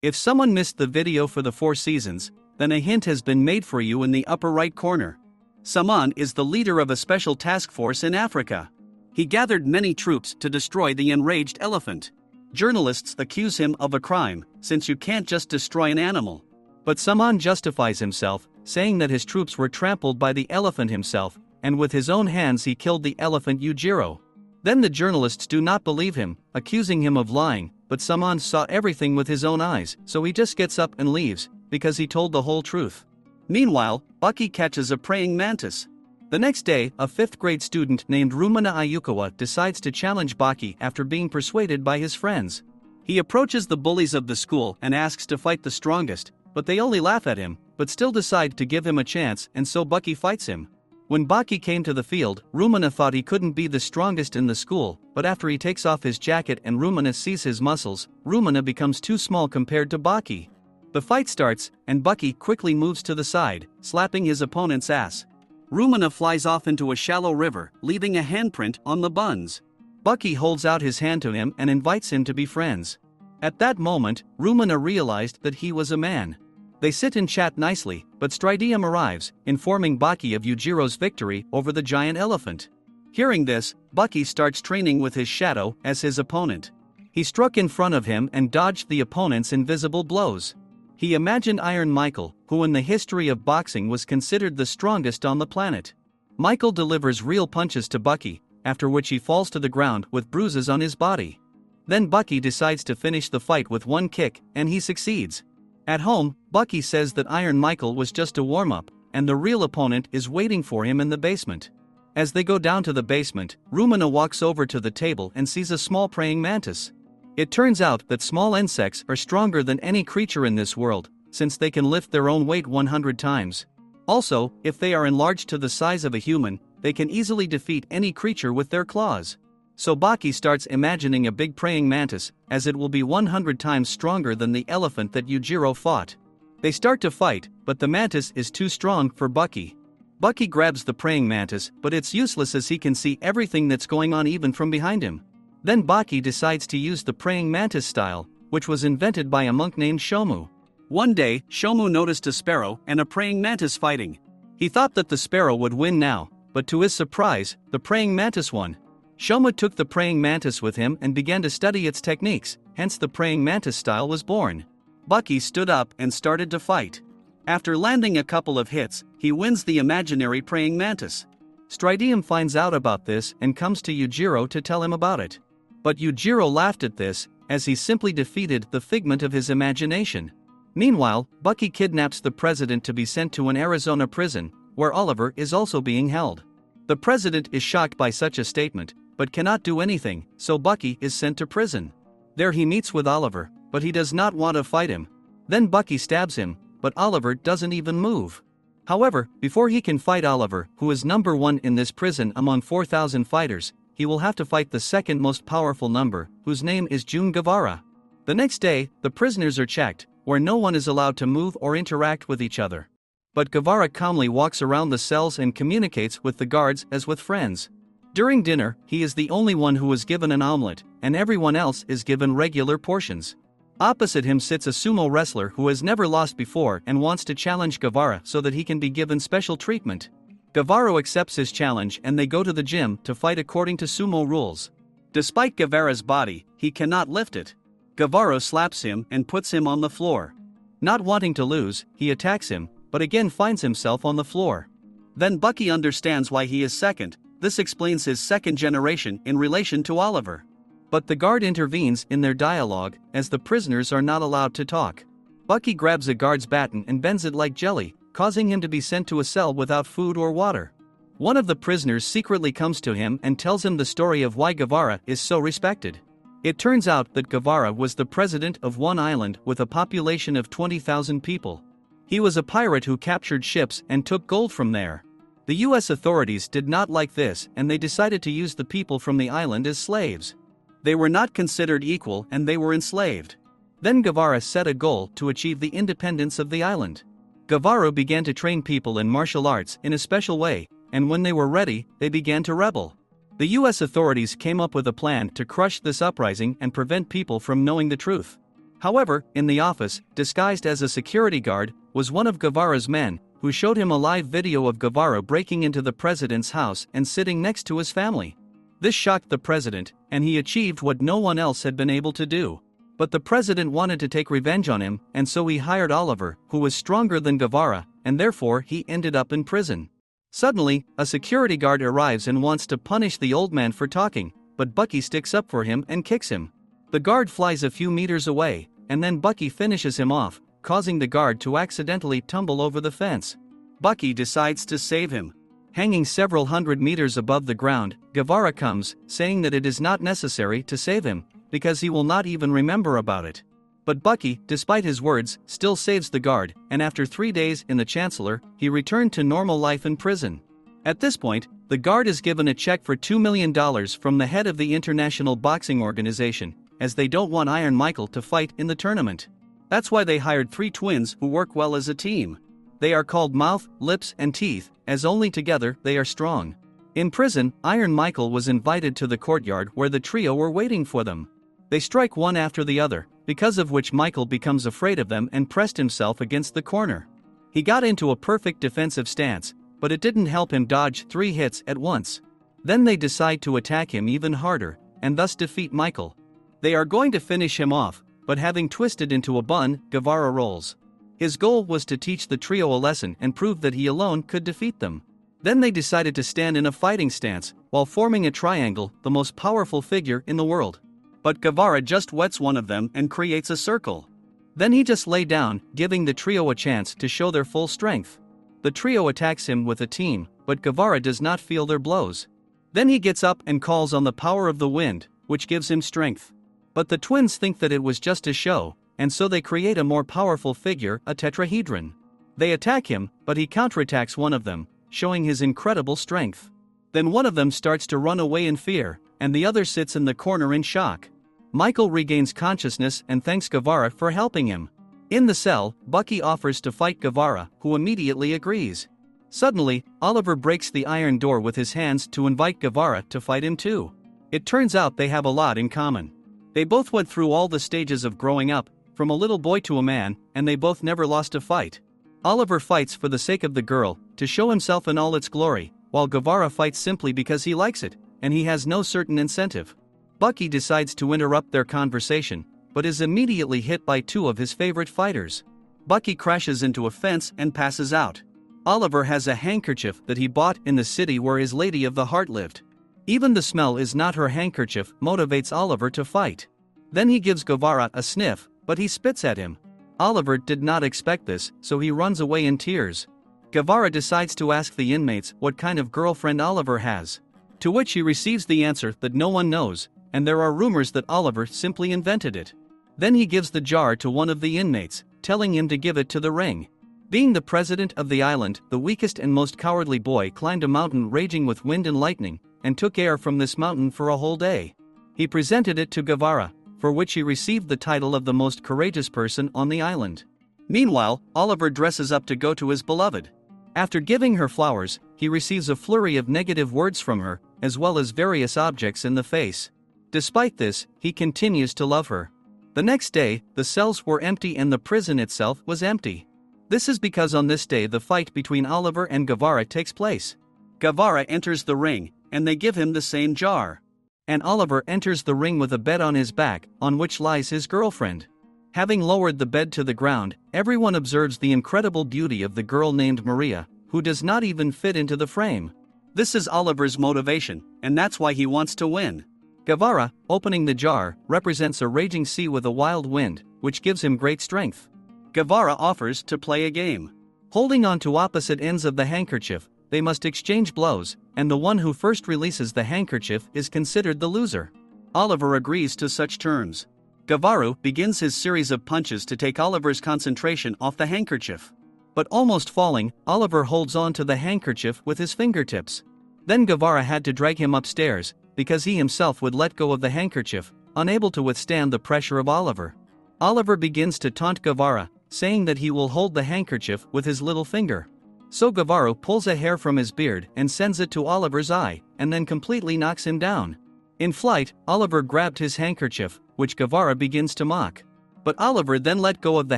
If someone missed the video for the 4 seasons, then a hint has been made for you in the upper right corner. Saman is the leader of a special task force in Africa. He gathered many troops to destroy the enraged elephant. Journalists accuse him of a crime, since you can't just destroy an animal. But Saman justifies himself, saying that his troops were trampled by the elephant himself, and with his own hands he killed the elephant Yujiro. Then the journalists do not believe him, accusing him of lying, but Saman saw everything with his own eyes, so he just gets up and leaves, because he told the whole truth. Meanwhile, Baki catches a praying mantis. The next day, a 5th grade student named Rumana Ayukawa decides to challenge Baki after being persuaded by his friends. He approaches the bullies of the school and asks to fight the strongest, but they only laugh at him, but still decide to give him a chance, and so Baki fights him. When Baki came to the field, Rumana thought he couldn't be the strongest in the school, but after he takes off his jacket and Rumana sees his muscles, Rumana becomes too small compared to Baki. The fight starts, and Baki quickly moves to the side, slapping his opponent's ass. Rumana flies off into a shallow river, leaving a handprint on the buns. Baki holds out his hand to him and invites him to be friends. At that moment, Rumana realized that he was a man. They sit and chat nicely, but Stridium arrives, informing Baki of Yujiro's victory over the giant elephant. Hearing this, Baki starts training with his shadow as his opponent. He struck in front of him and dodged the opponent's invisible blows. He imagined Iron Michael, who in the history of boxing was considered the strongest on the planet. Michael delivers real punches to Baki, after which he falls to the ground with bruises on his body. Then Baki decides to finish the fight with one kick, and he succeeds. At home, Baki says that Iron Michael was just a warm-up, and the real opponent is waiting for him in the basement. As they go down to the basement, Rumana walks over to the table and sees a small praying mantis. It turns out that small insects are stronger than any creature in this world, since they can lift their own weight 100 times. Also, if they are enlarged to the size of a human, they can easily defeat any creature with their claws. So Baki starts imagining a big praying mantis, as it will be 100 times stronger than the elephant that Yujiro fought. They start to fight, but the mantis is too strong for Baki. Baki grabs the praying mantis, but it's useless as he can see everything that's going on even from behind him. Then Baki decides to use the praying mantis style, which was invented by a monk named Shomu. One day, Shomu noticed a sparrow and a praying mantis fighting. He thought that the sparrow would win now, but to his surprise, the praying mantis won. Shomu took the praying mantis with him and began to study its techniques, hence the praying mantis style was born. Baki stood up and started to fight. After landing a couple of hits, he wins the imaginary praying mantis. Stridium finds out about this and comes to Yujiro to tell him about it. But Yujiro laughed at this, as he simply defeated the figment of his imagination. Meanwhile, Baki kidnaps the president to be sent to an Arizona prison, where Oliver is also being held. The president is shocked by such a statement, but cannot do anything, so Baki is sent to prison. There he meets with Oliver, but he does not want to fight him. Then Baki stabs him, but Oliver doesn't even move. However, before he can fight Oliver, who is number 1 in this prison among 4,000 fighters, he will have to fight the second most powerful number, whose name is Jun Gavara. The next day, the prisoners are checked, where no one is allowed to move or interact with each other. But Gavara calmly walks around the cells and communicates with the guards as with friends. During dinner, he is the only one who is given an omelet, and everyone else is given regular portions. Opposite him sits a sumo wrestler who has never lost before and wants to challenge Gavara so that he can be given special treatment. Gavara accepts his challenge and they go to the gym to fight according to sumo rules. Despite Gavara's body, he cannot lift it. Gavara slaps him and puts him on the floor. Not wanting to lose, he attacks him, but again finds himself on the floor. Then Baki understands why he is second. This explains his second generation in relation to Oliver. But the guard intervenes in their dialogue, as the prisoners are not allowed to talk. Baki grabs a guard's baton and bends it like jelly, causing him to be sent to a cell without food or water. One of the prisoners secretly comes to him and tells him the story of why Gavara is so respected. It turns out that Gavara was the president of one island with a population of 20,000 people. He was a pirate who captured ships and took gold from there. The US authorities did not like this and they decided to use the people from the island as slaves. They were not considered equal and they were enslaved. Then Gavara set a goal to achieve the independence of the island. Gavara began to train people in martial arts in a special way, and when they were ready, they began to rebel. The US authorities came up with a plan to crush this uprising and prevent people from knowing the truth. However, in the office, disguised as a security guard, was one of Gavara's men, who showed him a live video of Gavara breaking into the president's house and sitting next to his family. This shocked the president, and he achieved what no one else had been able to do. But the president wanted to take revenge on him, and so he hired Oliver, who was stronger than Gavara, and therefore he ended up in prison. Suddenly, a security guard arrives and wants to punish the old man for talking, but Baki sticks up for him and kicks him. The guard flies a few meters away, and then Baki finishes him off, causing the guard to accidentally tumble over the fence. Baki decides to save him. Hanging several hundred meters above the ground, Gavara comes, saying that it is not necessary to save him, because he will not even remember about it. But Baki, despite his words, still saves the guard, and after 3 days in the Chancellor, he returned to normal life in prison. At this point, the guard is given a check for $2 million from the head of the International Boxing Organization, as they don't want Iron Michael to fight in the tournament. That's why they hired 3 twins who work well as a team. They are called Mouth, Lips and Teeth, as only together they are strong. In prison, Iron Michael was invited to the courtyard where the trio were waiting for them. They strike one after the other, because of which Michael becomes afraid of them and pressed himself against the corner. He got into a perfect defensive stance, but it didn't help him dodge 3 hits at once. Then they decide to attack him even harder, and thus defeat Michael. They are going to finish him off, but having twisted into a bun, Gavara rolls. His goal was to teach the trio a lesson and prove that he alone could defeat them. Then they decided to stand in a fighting stance, while forming a triangle, the most powerful figure in the world. But Gavara just wets one of them and creates a circle. Then he just lay down, giving the trio a chance to show their full strength. The trio attacks him with a team, but Gavara does not feel their blows. Then he gets up and calls on the power of the wind, which gives him strength. But the twins think that it was just a show, and so they create a more powerful figure, a tetrahedron. They attack him, but he counterattacks one of them, showing his incredible strength. Then one of them starts to run away in fear, and the other sits in the corner in shock. Michael regains consciousness and thanks Gavara for helping him. In the cell, Baki offers to fight Gavara, who immediately agrees. Suddenly, Oliver breaks the iron door with his hands to invite Gavara to fight him too. It turns out they have a lot in common. They both went through all the stages of growing up, from a little boy to a man, and they both never lost a fight. Oliver fights for the sake of the girl, to show himself in all its glory, while Gavara fights simply because he likes it, and he has no certain incentive. Baki decides to interrupt their conversation, but is immediately hit by 2 of his favorite fighters. Baki crashes into a fence and passes out. Oliver has a handkerchief that he bought in the city where his Lady of the Heart lived. Even the smell is not her handkerchief motivates Oliver to fight. Then he gives Gavara a sniff, but he spits at him. Oliver did not expect this, so he runs away in tears. Gavara decides to ask the inmates what kind of girlfriend Oliver has. To which he receives the answer that no one knows, and there are rumors that Oliver simply invented it. Then he gives the jar to one of the inmates, telling him to give it to the ring. Being the president of the island, the weakest and most cowardly boy climbed a mountain raging with wind and lightning, and took air from this mountain for a whole day. He presented it to Gavara, for which he received the title of the most courageous person on the island. Meanwhile, Oliver dresses up to go to his beloved. After giving her flowers, he receives a flurry of negative words from her, as well as various objects in the face. Despite this, he continues to love her. The next day, the cells were empty and the prison itself was empty. This is because on this day the fight between Oliver and Gavara takes place. Gavara enters the ring, and they give him the same jar. And Oliver enters the ring with a bed on his back, on which lies his girlfriend. Having lowered the bed to the ground, everyone observes the incredible beauty of the girl named Maria, who does not even fit into the frame. This is Oliver's motivation, and that's why he wants to win. Gavara, opening the jar, represents a raging sea with a wild wind, which gives him great strength. Gavara offers to play a game. Holding on to opposite ends of the handkerchief, they must exchange blows, and the one who first releases the handkerchief is considered the loser. Oliver agrees to such terms. Gavara begins his series of punches to take Oliver's concentration off the handkerchief. But almost falling, Oliver holds on to the handkerchief with his fingertips. Then Gavara had to drag him upstairs, because he himself would let go of the handkerchief, unable to withstand the pressure of Oliver. Oliver begins to taunt Gavara, saying that he will hold the handkerchief with his little finger. So Gavara pulls a hair from his beard and sends it to Oliver's eye, and then completely knocks him down. In flight, Oliver grabbed his handkerchief, which Gavara begins to mock. But Oliver then let go of the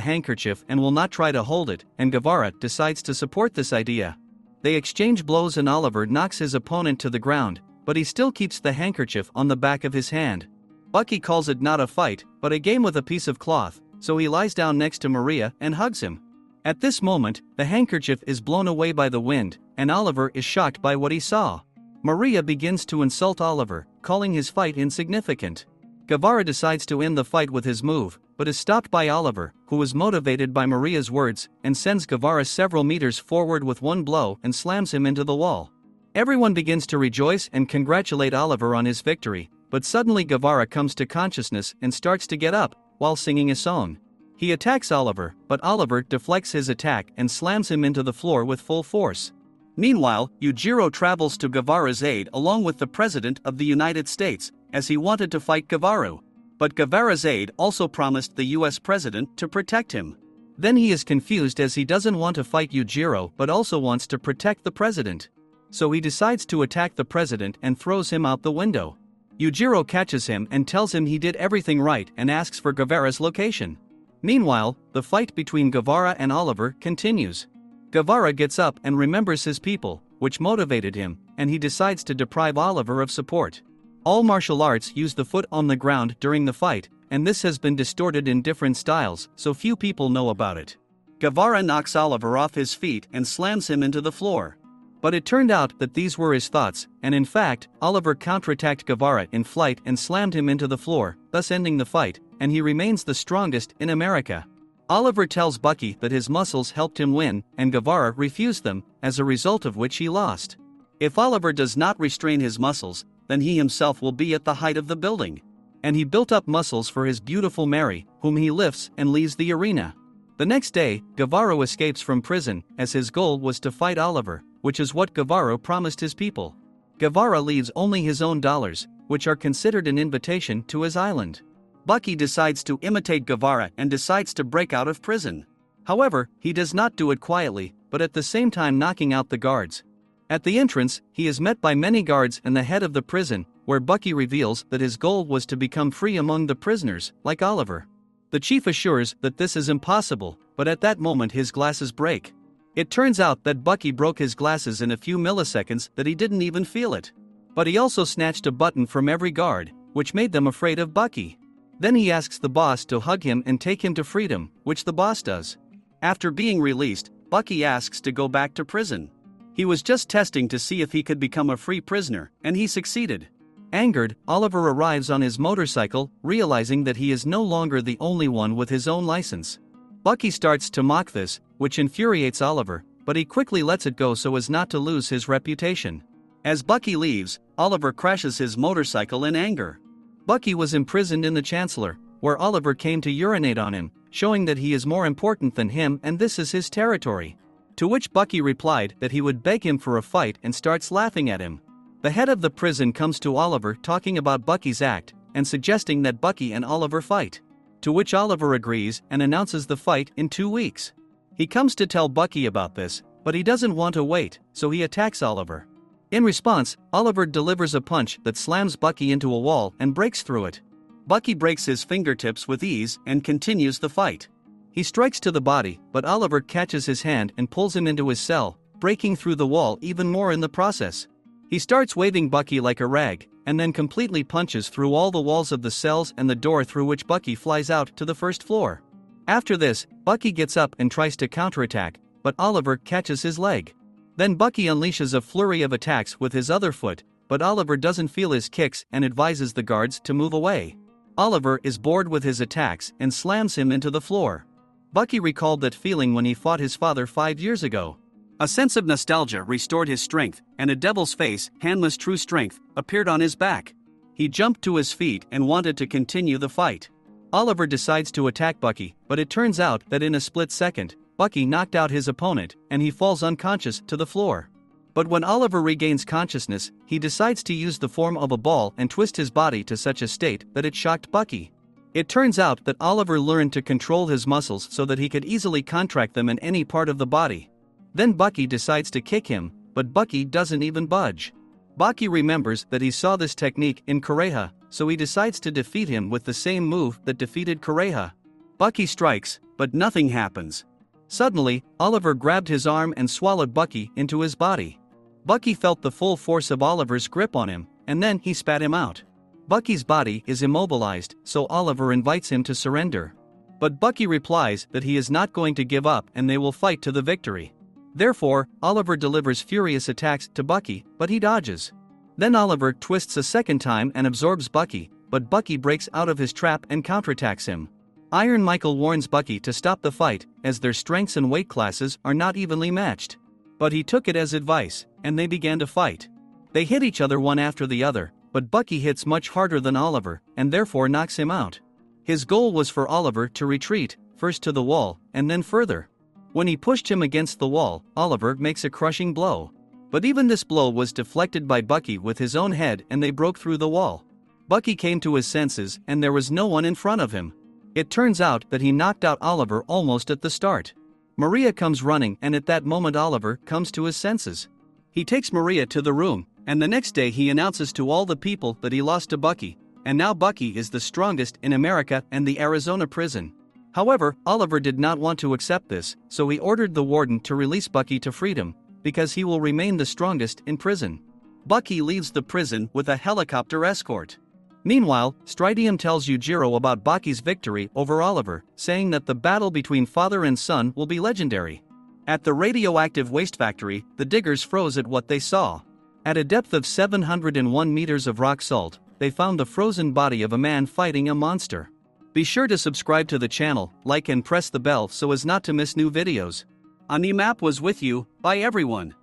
handkerchief and will not try to hold it, and Gavara decides to support this idea. They exchange blows and Oliver knocks his opponent to the ground, but he still keeps the handkerchief on the back of his hand. Baki calls it not a fight, but a game with a piece of cloth, so he lies down next to Maria and hugs him. At this moment, the handkerchief is blown away by the wind, and Oliver is shocked by what he saw. Maria begins to insult Oliver, calling his fight insignificant. Gavara decides to end the fight with his move, but is stopped by Oliver, who is motivated by Maria's words, and sends Gavara several meters forward with one blow and slams him into the wall. Everyone begins to rejoice and congratulate Oliver on his victory, but suddenly Gavara comes to consciousness and starts to get up, while singing a song. He attacks Oliver, but Oliver deflects his attack and slams him into the floor with full force. Meanwhile, Yujiro travels to Gavara's aid along with the President of the United States, as he wanted to fight Gavara. But Gavara's aide also promised the US President to protect him. Then he is confused as he doesn't want to fight Yujiro but also wants to protect the President. So he decides to attack the President and throws him out the window. Yujiro catches him and tells him he did everything right and asks for Gavara's location. Meanwhile, the fight between Gavara and Oliver continues. Gavara gets up and remembers his people, which motivated him, and he decides to deprive Oliver of support. All martial arts use the foot on the ground during the fight, and this has been distorted in different styles, so few people know about it. Gavara knocks Oliver off his feet and slams him into the floor. But it turned out that these were his thoughts, and in fact, Oliver counterattacked Gavara in flight and slammed him into the floor, thus ending the fight, and he remains the strongest in America. Oliver tells Baki that his muscles helped him win, and Gavara refused them, as a result of which he lost. If Oliver does not restrain his muscles, then he himself will be at the height of the building. And he built up muscles for his beautiful Mary, whom he lifts and leaves the arena. The next day, Gavara escapes from prison, as his goal was to fight Oliver, which is what Gavara promised his people. Gavara leaves only his own dollars, which are considered an invitation to his island. Baki decides to imitate Gavara and decides to break out of prison. However, he does not do it quietly, but at the same time knocking out the guards. At the entrance, he is met by many guards and the head of the prison, where Baki reveals that his goal was to become free among the prisoners, like Oliver. The chief assures that this is impossible, but at that moment his glasses break. It turns out that Baki broke his glasses in a few milliseconds that he didn't even feel it. But he also snatched a button from every guard, which made them afraid of Baki. Then he asks the boss to hug him and take him to freedom, which the boss does. After being released, Baki asks to go back to prison. He was just testing to see if he could become a free prisoner, and he succeeded. Angered, Oliver arrives on his motorcycle, realizing that he is no longer the only one with his own license. Baki starts to mock this, which infuriates Oliver, but he quickly lets it go so as not to lose his reputation. As Baki leaves, Oliver crashes his motorcycle in anger. Baki was imprisoned in the Chancellor, where Oliver came to urinate on him, showing that he is more important than him and this is his territory. To which Baki replied that he would beg him for a fight and starts laughing at him. The head of the prison comes to Oliver talking about Bucky's act, and suggesting that Baki and Oliver fight. To which Oliver agrees and announces the fight in 2 weeks. He comes to tell Baki about this, but he doesn't want to wait, so he attacks Oliver. In response, Oliver delivers a punch that slams Baki into a wall and breaks through it. Baki breaks his fingertips with ease and continues the fight. He strikes to the body, but Oliver catches his hand and pulls him into his cell, breaking through the wall even more in the process. He starts waving Baki like a rag, and then completely punches through all the walls of the cells and the door through which Baki flies out to the first floor. After this, Baki gets up and tries to counterattack, but Oliver catches his leg. Then Baki unleashes a flurry of attacks with his other foot, but Oliver doesn't feel his kicks and advises the guards to move away. Oliver is bored with his attacks and slams him into the floor. Baki recalled that feeling when he fought his father 5 years ago. A sense of nostalgia restored his strength, and a devil's face, Hanma's true strength, appeared on his back. He jumped to his feet and wanted to continue the fight. Oliver decides to attack Baki, but it turns out that in a split second, Baki knocked out his opponent, and he falls unconscious to the floor. But when Oliver regains consciousness, he decides to use the form of a ball and twist his body to such a state that it shocked Baki. It turns out that Oliver learned to control his muscles so that he could easily contract them in any part of the body. Then Baki decides to kick him, but Baki doesn't even budge. Baki remembers that he saw this technique in Kureha, so he decides to defeat him with the same move that defeated Kureha. Baki strikes, but nothing happens. Suddenly, Oliver grabbed his arm and swallowed Baki into his body. Baki felt the full force of Oliver's grip on him, and then he spat him out. Bucky's body is immobilized, so Oliver invites him to surrender. But Baki replies that he is not going to give up and they will fight to the victory. Therefore, Oliver delivers furious attacks to Baki, but he dodges. Then Oliver twists a second time and absorbs Baki, but Baki breaks out of his trap and counterattacks him. Iron Michael warns Baki to stop the fight, as their strengths and weight classes are not evenly matched. But he took it as advice, and they began to fight. They hit each other one after the other, but Baki hits much harder than Oliver, and therefore knocks him out. His goal was for Oliver to retreat, first to the wall, and then further. When he pushed him against the wall, Oliver makes a crushing blow. But even this blow was deflected by Baki with his own head and they broke through the wall. Baki came to his senses and there was no one in front of him. It turns out that he knocked out Oliver almost at the start. Maria comes running and at that moment Oliver comes to his senses. He takes Maria to the room, and the next day he announces to all the people that he lost to Baki, and now Baki is the strongest in America and the Arizona prison. However, Oliver did not want to accept this, so he ordered the warden to release Baki to freedom, because he will remain the strongest in prison. Baki leaves the prison with a helicopter escort. Meanwhile, Stridium tells Yujiro about Baki's victory over Oliver, saying that the battle between father and son will be legendary. At the radioactive waste factory, the diggers froze at what they saw. At a depth of 701 meters of rock salt, they found the frozen body of a man fighting a monster. Be sure to subscribe to the channel, like and press the bell so as not to miss new videos. AniMap was with you. Bye everyone.